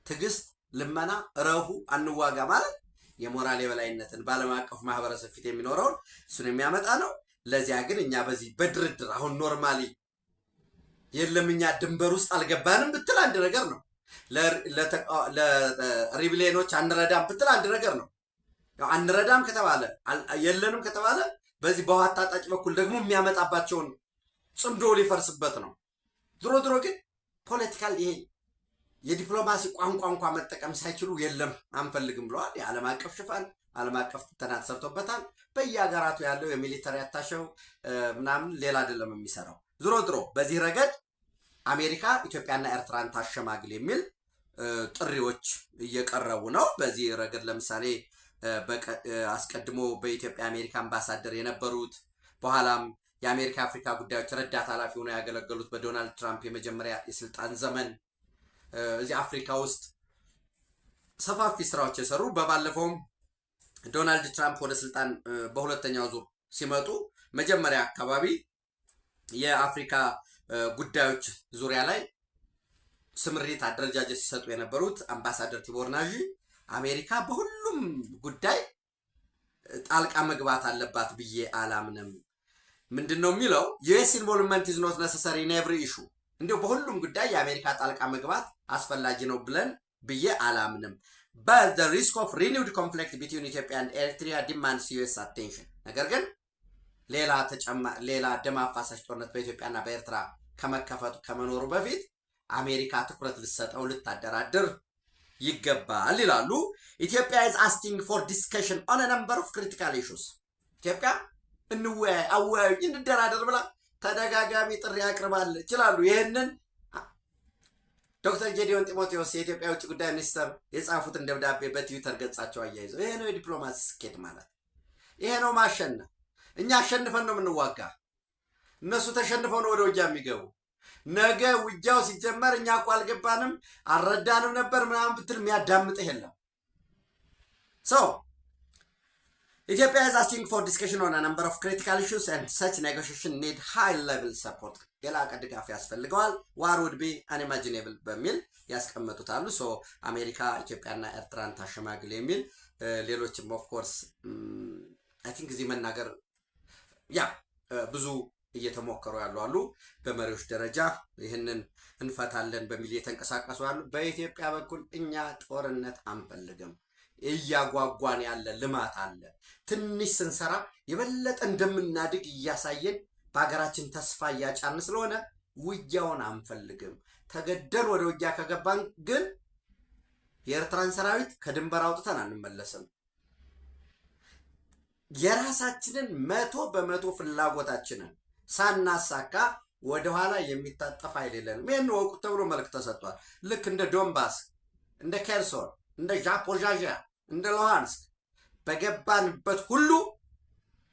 ትዕግስት፣ ልመና፣ ረፉ አንዋጋ ማለት የሞራል የበላይነትን በዓለም አቀፍ ማህበረሰብ ፊት የሚኖረውን እሱን የሚያመጣ ነው። ለዚያ ግን እኛ በዚህ በድርድር አሁን ኖርማሊ የለም እኛ ድንበር ውስጥ አልገባንም ብትል አንድ ነገር ነው። ለሪብሌኖች አንረዳም ብትል አንድ ነገር ነው። አንረዳም ከተባለ የለንም ከተባለ በዚህ በህወሓት ታጣቂ በኩል ደግሞ የሚያመጣባቸውን ጽምዶ ሊፈርስበት ነው። ድሮ ግን ፖለቲካል ይሄ የዲፕሎማሲ ቋንቋ እንኳን መጠቀም ሳይችሉ የለም አንፈልግም ብለዋል። የዓለም አቀፍ ሽፋን ዓለም አቀፍ ትንተና ተሰርቶበታል። በየሀገራቱ ያለው የሚሊተሪ አታሸው ምናምን ሌላ አይደለም የሚሰራው። ድሮ በዚህ ረገድ አሜሪካ ኢትዮጵያና ኤርትራን ታሸማግል የሚል ጥሪዎች እየቀረቡ ነው። በዚህ ረገድ ለምሳሌ አስቀድሞ በኢትዮጵያ አሜሪካ አምባሳደር የነበሩት በኋላም የአሜሪካ አፍሪካ ጉዳዮች ረዳት ኃላፊ ሆነው ያገለገሉት በዶናልድ ትራምፕ የመጀመሪያ የስልጣን ዘመን እዚህ አፍሪካ ውስጥ ሰፋፊ ስራዎች የሰሩ በባለፈውም ዶናልድ ትራምፕ ወደ ስልጣን በሁለተኛው ዙር ሲመጡ መጀመሪያ አካባቢ የአፍሪካ ጉዳዮች ዙሪያ ላይ ስምሪት አደረጃጀት ሲሰጡ የነበሩት አምባሳደር ቲቦር ናጂ አሜሪካ በሁሉም ጉዳይ ጣልቃ መግባት አለባት ብዬ አላምንም። ምንድነው የሚለው? ዩኤስ ኢንቮልቭመንት ኢዝ ኖት ነሰሰሪ ኢን ኤቭሪ ኢሹ። እንዲሁ በሁሉም ጉዳይ የአሜሪካ ጣልቃ መግባት አስፈላጊ ነው ብዬ አላምንም። but the risk of renewed conflict between Ethiopia and Eritrea demands US attention። ነገር ግን ሌላ ደም አፋሳሽ ጦርነት በኢትዮጵያና በኤርትራ ከመከፈቱ ከመኖሩ በፊት አሜሪካ ትኩረት ልትሰጠው ልታደራድር ይገባል ይላሉ። ኢትዮጵያ is asking for discussion on a number of critical issues። ኢትዮጵያ አወያዩ እንደራደር ብላ ተደጋጋሚ ጥሪ አቅርባለች ይችላሉ። ይሄንን ዶክተር ጌዲዮን ጢሞቴዎስ የኢትዮጵያ ውጭ ጉዳይ ሚኒስትር የጻፉትን ደብዳቤ በትዊተር ገጻቸው አያይዘው ይሄ ነው የዲፕሎማሲ ስኬት ማለት፣ ይሄ ነው ማሸነፍ። እኛ አሸንፈን ነው የምንዋጋ፣ እነሱ ተሸንፈው ነው ወደ ውጊያ የሚገቡ። ነገ ውጊያው ሲጀመር እኛ እኮ አልገባንም አልረዳንም ነበር ምናምን ብትል የሚያዳምጥህ የለም። Ethiopia is asking for discussion on a number of critical issues and such negotiation need high level support። የላቀ ድጋፍ ያስፈልገዋል። war would be unimaginable በሚል ያስቀመጡታሉ። አሜሪካ ኢትዮጵያና ኤርትራን ታሸማግል የሚል ሌሎችም ኦፍ ኮርስ አይ ቲንክ እዚህ መናገር ብዙ እየተሞከሩ ያሉ አሉ። በመሪዎች ደረጃ ይህንን እንፈታለን በሚል እየተንቀሳቀሱ አሉ። በኢትዮጵያ በኩል እኛ ጦርነት አንፈልግም። እያጓጓን ያለ ልማት አለ። ትንሽ ስንሰራ የበለጠ እንደምናድግ እያሳየን በሀገራችን ተስፋ እያጫን ስለሆነ ውጊያውን አንፈልግም። ተገደን ወደ ውጊያ ከገባን ግን የኤርትራን ሰራዊት ከድንበር አውጥተን አንመለስም። የራሳችንን 100% ፍላጎታችንን ሳናሳካ ወደኋላ የሚታጠፍ ኃይል የለንም። ይህን ወቁ ተብሎ መልእክት ተሰጥቷል። ልክ እንደ ዶንባስ፣ እንደ ኬርሶን፣ እንደ ዛፖሪዥዣ፣ እንደ ሉሃንስክ በገባንበት ሁሉ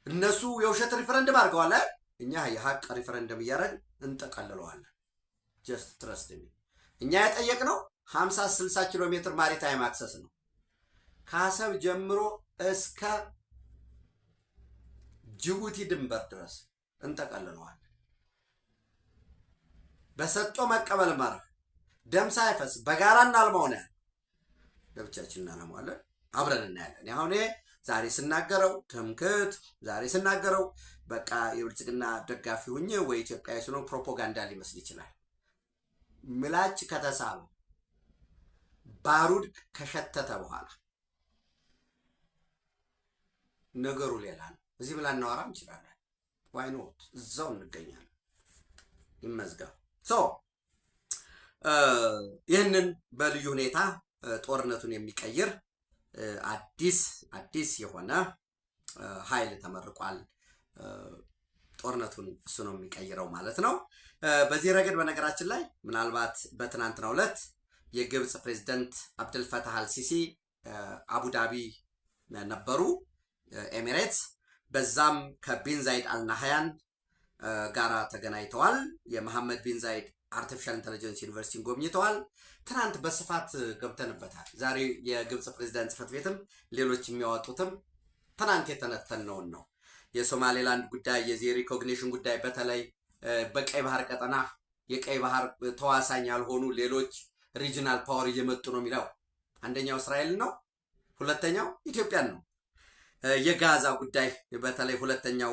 እነሱ የውሸት ሪፈረንደም አድርገዋል። እኛ የሀቅ ሪፈረንደም እያደረግን እንጠቀልለዋለን። ጀስት ትረስት ሚ። እኛ የጠየቅነው 50-60 ኪሎ ሜትር ማሪታይም አክሰስ ነው። ከአሰብ ጀምሮ እስከ ጅቡቲ ድንበር ድረስ እንጠቀልለዋለን። በሰጦ መቀበል መርህ ደም ሳይፈስ በጋራ እናልማው ነው። ለብቻችን እናልማዋለን፣ አብረን እናያለን። አሁን ዛሬ ስናገረው ትምክህት፣ ዛሬ ስናገረው በቃ የብልጽግና ደጋፊ ሁኜ ወይ ኢትዮጵያዊ ስለሆነ ፕሮፓጋንዳ ሊመስል ይችላል። ምላጭ ከተሳበ ባሩድ ከሸተተ በኋላ ነገሩ ሌላ ነው። እዚህ ብላ እናወራ እንችላለን። ዋይ ኖት? እዛው እንገኛለን። ይመዝገብ። ይህንን በልዩ ሁኔታ ጦርነቱን የሚቀይር አዲስ የሆነ ኃይል ተመርቋል። ጦርነቱን እሱ ነው የሚቀይረው ማለት ነው። በዚህ ረገድ በነገራችን ላይ ምናልባት በትናንትናው ዕለት የግብፅ ፕሬዝዳንት አብደልፈታህ አልሲሲ አቡዳቢ ነበሩ፣ ኤሚሬትስ። በዛም ከቢን ዛይድ አልናህያን ጋራ ተገናኝተዋል። የመሐመድ ቢን ዛይድ አርቲፊሻል ኢንተለጀንስ ዩኒቨርሲቲን ጎብኝተዋል። ትናንት በስፋት ገብተንበታል። ዛሬ የግብፅ ፕሬዝዳንት ጽሕፈት ቤትም ሌሎች የሚያወጡትም ትናንት የተነተነውን ነው። የሶማሌላንድ ጉዳይ፣ የዚህ ሪኮግኒሽን ጉዳይ፣ በተለይ በቀይ ባህር ቀጠና የቀይ ባህር ተዋሳኝ ያልሆኑ ሌሎች ሪጂናል ፓወር እየመጡ ነው የሚለው አንደኛው እስራኤል ነው፣ ሁለተኛው ኢትዮጵያን ነው። የጋዛ ጉዳይ በተለይ ሁለተኛው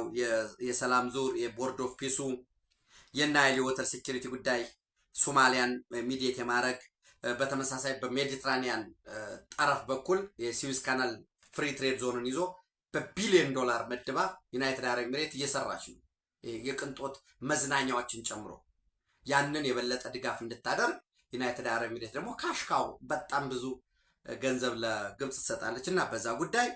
የሰላም ዙር የቦርድ ኦፍ ፒሱ፣ የናይል የወተር ሴኪሪቲ ጉዳይ፣ ሶማሊያን ሚዲየት የማድረግ በተመሳሳይ በሜዲትራኒያን ጠረፍ በኩል የስዊዝ ካናል ፍሪ ትሬድ ዞንን ይዞ በቢሊዮን ዶላር መድባ ዩናይትድ አረብ ኤሚሬት እየሰራች ነው። የቅንጦት መዝናኛዎችን ጨምሮ ያንን የበለጠ ድጋፍ እንድታደርግ ዩናይትድ አረብ ኤሚሬት ደግሞ ካሽካው በጣም ብዙ ገንዘብ ለግብፅ ትሰጣለች እና በዛ ጉዳይ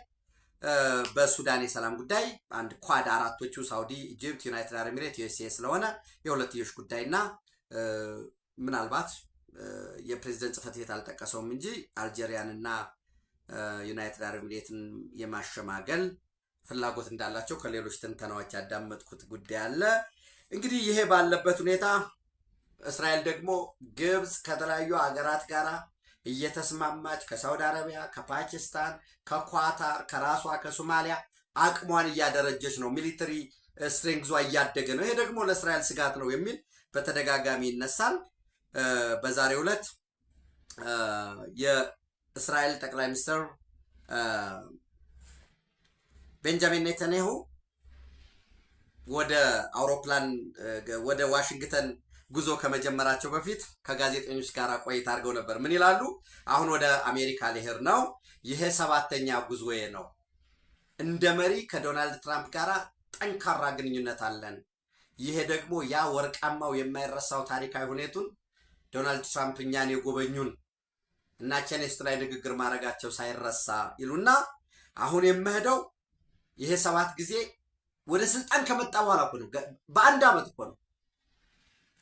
በሱዳን የሰላም ጉዳይ አንድ ኳድ አራቶቹ ሳውዲ፣ ኢጅፕት፣ ዩናይትድ አረብ ኤሚሬት፣ ዩኤስኤ ስለሆነ የሁለትዮሽ ጉዳይና ምናልባት የፕሬዝደንት ጽሕፈት ቤት አልጠቀሰውም እንጂ አልጄሪያንና ዩናይትድ አረብ ኤሚሬትን የማሸማገል ፍላጎት እንዳላቸው ከሌሎች ትንተናዎች ያዳመጥኩት ጉዳይ አለ። እንግዲህ ይሄ ባለበት ሁኔታ እስራኤል ደግሞ ግብፅ ከተለያዩ ሀገራት ጋራ እየተስማማች ከሳውዲ አረቢያ፣ ከፓኪስታን፣ ከኳታር፣ ከራሷ ከሶማሊያ አቅሟን እያደረጀች ነው። ሚሊተሪ ስትሬንግዟ እያደገ ነው። ይሄ ደግሞ ለእስራኤል ስጋት ነው የሚል በተደጋጋሚ ይነሳል። በዛሬው ዕለት የእስራኤል ጠቅላይ ሚኒስትር ቤንጃሚን ኔታንያሁ ወደ አውሮፕላን ወደ ዋሽንግተን ጉዞ ከመጀመራቸው በፊት ከጋዜጠኞች ጋር ቆይታ አድርገው ነበር። ምን ይላሉ? አሁን ወደ አሜሪካ ሊሄድ ነው። ይሄ 7ኛ ጉዞዬ ነው። እንደ መሪ ከዶናልድ ትራምፕ ጋር ጠንካራ ግንኙነት አለን። ይሄ ደግሞ ያ ወርቃማው የማይረሳው ታሪካዊ ሁኔቱን ዶናልድ ትራምፕ እኛን የጎበኙን እና ቼኔስት ላይ ንግግር ማድረጋቸው ሳይረሳ ይሉና አሁን የምሄደው ይሄ 7 ጊዜ ወደ ስልጣን ከመጣ በኋላ እኮ ነው። በአንድ ዓመት እኮ ነው።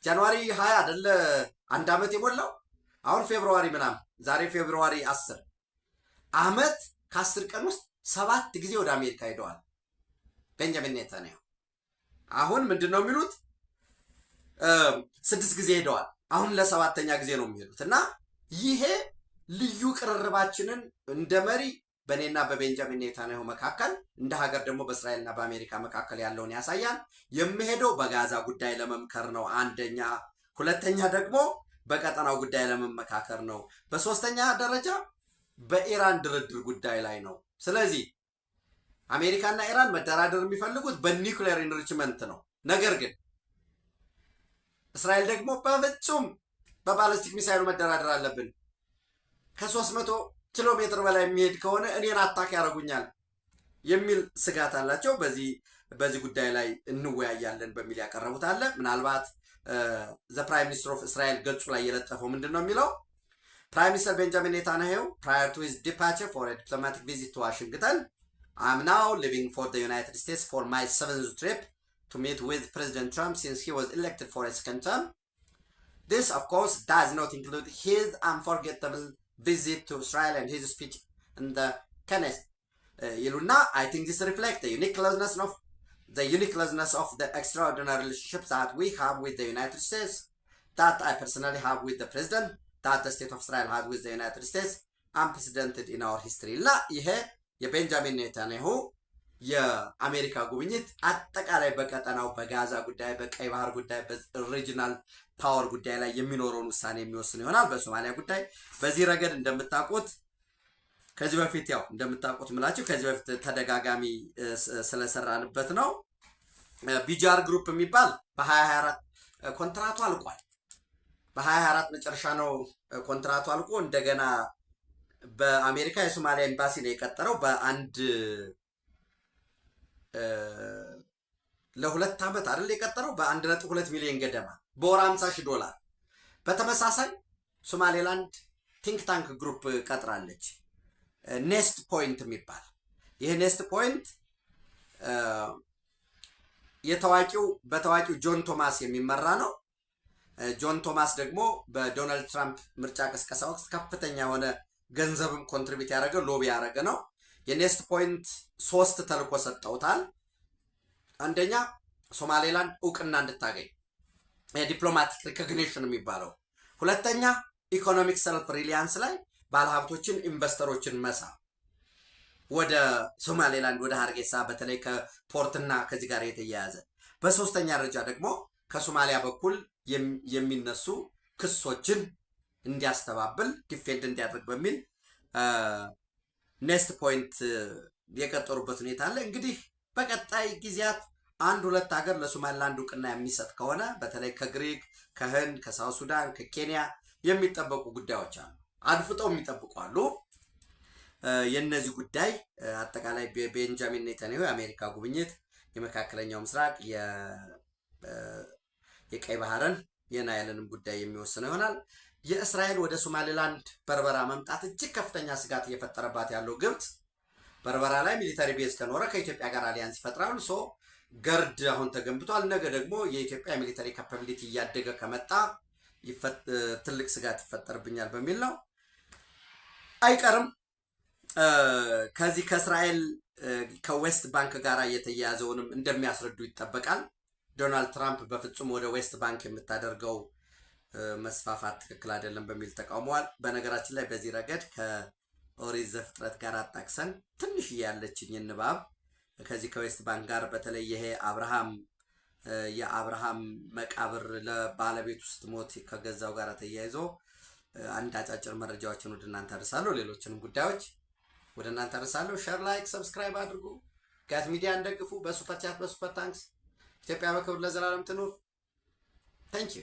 ጃንዋሪ 20 አይደለ አንድ ዓመት የሞላው? አሁን ፌብሩዋሪ ምናምን፣ ዛሬ ፌብሩዋሪ 10 ዓመት ከ10 ቀን ውስጥ 7 ጊዜ ወደ አሜሪካ ሄደዋል ቤንጃሚን ኔታንያሁ። አሁን ምንድን ነው የሚሉት? 6 ጊዜ ሄደዋል። አሁን ለ7ኛ ጊዜ ነው የሚሄዱት እና ይሄ ልዩ ቅርርባችንን እንደ መሪ በእኔና በቤንጃሚን ኔታንያሁ መካከል እንደ ሀገር ደግሞ በእስራኤልና በአሜሪካ መካከል ያለውን ያሳያል። የምሄደው በጋዛ ጉዳይ ለመምከር ነው አንደኛ፣ ሁለተኛ ደግሞ በቀጠናው ጉዳይ ለመመካከር ነው፣ በሶስተኛ ደረጃ በኢራን ድርድር ጉዳይ ላይ ነው። ስለዚህ አሜሪካና ኢራን መደራደር የሚፈልጉት በኒውክሌር ኢንሪችመንት ነው። ነገር ግን እስራኤል ደግሞ በፍጹም በባለስቲክ ሚሳይሉ መደራደር አለብን፣ ከ300 ኪሎ ሜትር በላይ የሚሄድ ከሆነ እኔን አታክ ያደርጉኛል የሚል ስጋት አላቸው። በዚህ ጉዳይ ላይ እንወያያለን በሚል ያቀረቡት አለ። ምናልባት ዘ ፕራይም ሚኒስትር ኦፍ እስራኤል ገጹ ላይ የለጠፈው ምንድን ነው የሚለው? ፕራይም ሚኒስተር ቤንጃሚን ኔታንያሁ prior to his departure for a diplomatic visit to Washington, I am now leaving for the United States for my 7th trip to meet with President Trump since he was elected for a second term. This, of course, does not include his unforgettable visit to Israel and his speech in the Knesset. Iluna, I think this reflects the uniqueness of the extraordinary relationship that we have with the United States, that I personally have with the President, that the state of Israel has with the United States, unprecedented in our history. La, ይሄ የቤንጃሚን ኔታንያሁ የአሜሪካ ጉብኝት አጠቃላይ በቀጠናው በጋዛ ጉዳይ፣ በቀይ ባህር ጉዳይ፣ በሪጂናል ፓወር ጉዳይ ላይ የሚኖረውን ውሳኔ የሚወስን ይሆናል። በሶማሊያ ጉዳይ በዚህ ረገድ እንደምታውቁት ከዚህ በፊት እንደምታውቁት ምላችሁ ከዚህ በፊት ተደጋጋሚ ስለሰራንበት ነው። ቢጃር ግሩፕ የሚባል በ2024 ኮንትራቱ አልቋል። በ2024 መጨረሻ ነው ኮንትራቱ አልቆ እንደገና በአሜሪካ የሶማሊያ ኤምባሲ ነው የቀጠረው በአንድ ለ2 ዓመት አይደል የቀጠረው በ1.2 ሚሊዮን ገደማ በወር $50,000። በተመሳሳይ ሶማሌላንድ ቲንክ ታንክ ግሩፕ ቀጥራለች ኔስት ፖይንት የሚባል። ይሄ ኔስት ፖይንት በታዋቂው ጆን ቶማስ የሚመራ ነው። ጆን ቶማስ ደግሞ በዶናልድ ትራምፕ ምርጫ ቅስቀሳ ወቅት ከፍተኛ የሆነ ገንዘብም ኮንትሪቢዩት ያደረገ ሎቢ ያደረገ ነው። የኔስት ፖይንት 3 ተልዕኮ ሰጠውታል። አንደኛ ሶማሌላንድ እውቅና እንድታገኝ የዲፕሎማቲክ ሪኮግኒሽን የሚባለው፣ ሁለተኛ ኢኮኖሚክ ሰልፍ ሪሊያንስ ላይ ባለሀብቶችን ኢንቨስተሮችን መሳብ ወደ ሶማሌላንድ ወደ ሀርጌሳ በተለይ ከፖርትና ከዚህ ጋር የተያያዘ፣ በሶስተኛ ደረጃ ደግሞ ከሶማሊያ በኩል የሚነሱ ክሶችን እንዲያስተባብል ዲፌንድ እንዲያደርግ በሚል ኔስት ፖይንት የቀጠሩበት ሁኔታ አለ። እንግዲህ በቀጣይ ጊዜያት 1-2 ሀገር ለሶማሊላንድ እውቅና የሚሰጥ ከሆነ በተለይ ከግሪክ፣ ከህንድ፣ ከሳውት ሱዳን፣ ከኬንያ የሚጠበቁ ጉዳዮች አሉ። አድፍጠው የሚጠብቁ አሉ። የነዚህ ጉዳይ አጠቃላይ ቤንጃሚን ኔታንያሁ የአሜሪካ ጉብኝት የመካከለኛው ምስራቅ የቀይ ባህርን የናይልንም ጉዳይ የሚወስነው ይሆናል። የእስራኤል ወደ ሶማሌላንድ በርበራ መምጣት እጅግ ከፍተኛ ስጋት እየፈጠረባት ያለው ግብጽ በርበራ ላይ ሚሊታሪ ቤዝ ከኖረ ከኢትዮጵያ ጋር አሊያንስ ይፈጥራሉ። ገርድ አሁን ተገንብቷል። ነገ ደግሞ የኢትዮጵያ ሚሊታሪ ካፓቢሊቲ እያደገ ከመጣ ትልቅ ስጋት ይፈጠርብኛል በሚል ነው። አይቀርም ከዚህ ከእስራኤል ከዌስት ባንክ ጋር እየተያያዘውንም እንደሚያስረዱ ይጠበቃል። ዶናልድ ትራምፕ በፍጹም ወደ ዌስት ባንክ የምታደርገው መስፋፋት ትክክል አይደለም በሚል ተቃውመዋል። በነገራችን ላይ በዚህ ረገድ ከኦሪት ዘፍጥረት ጋር አጣቅሰን ትንሽ ያለችኝ ንባብ ከዚህ ከዌስት ባንክ ጋር በተለይ ይሄ የአብርሃም መቃብር ለባለቤቱ ስትሞት ከገዛው ጋር ተያይዞ አንድ አጫጭር መረጃዎችን ወደ እናንተ አደርሳለሁ። ሌሎችንም ጉዳዮች ወደ እናንተ አደርሳለሁ። ሼር፣ ላይክ፣ ሰብስክራይብ አድርጉ። ጋት ሚዲያ እንደግፉ። በሱፐር ቻት በሱፐር ታንክስ። ኢትዮጵያ በክብር ለዘላለም ትኑር። ታንክ ዩ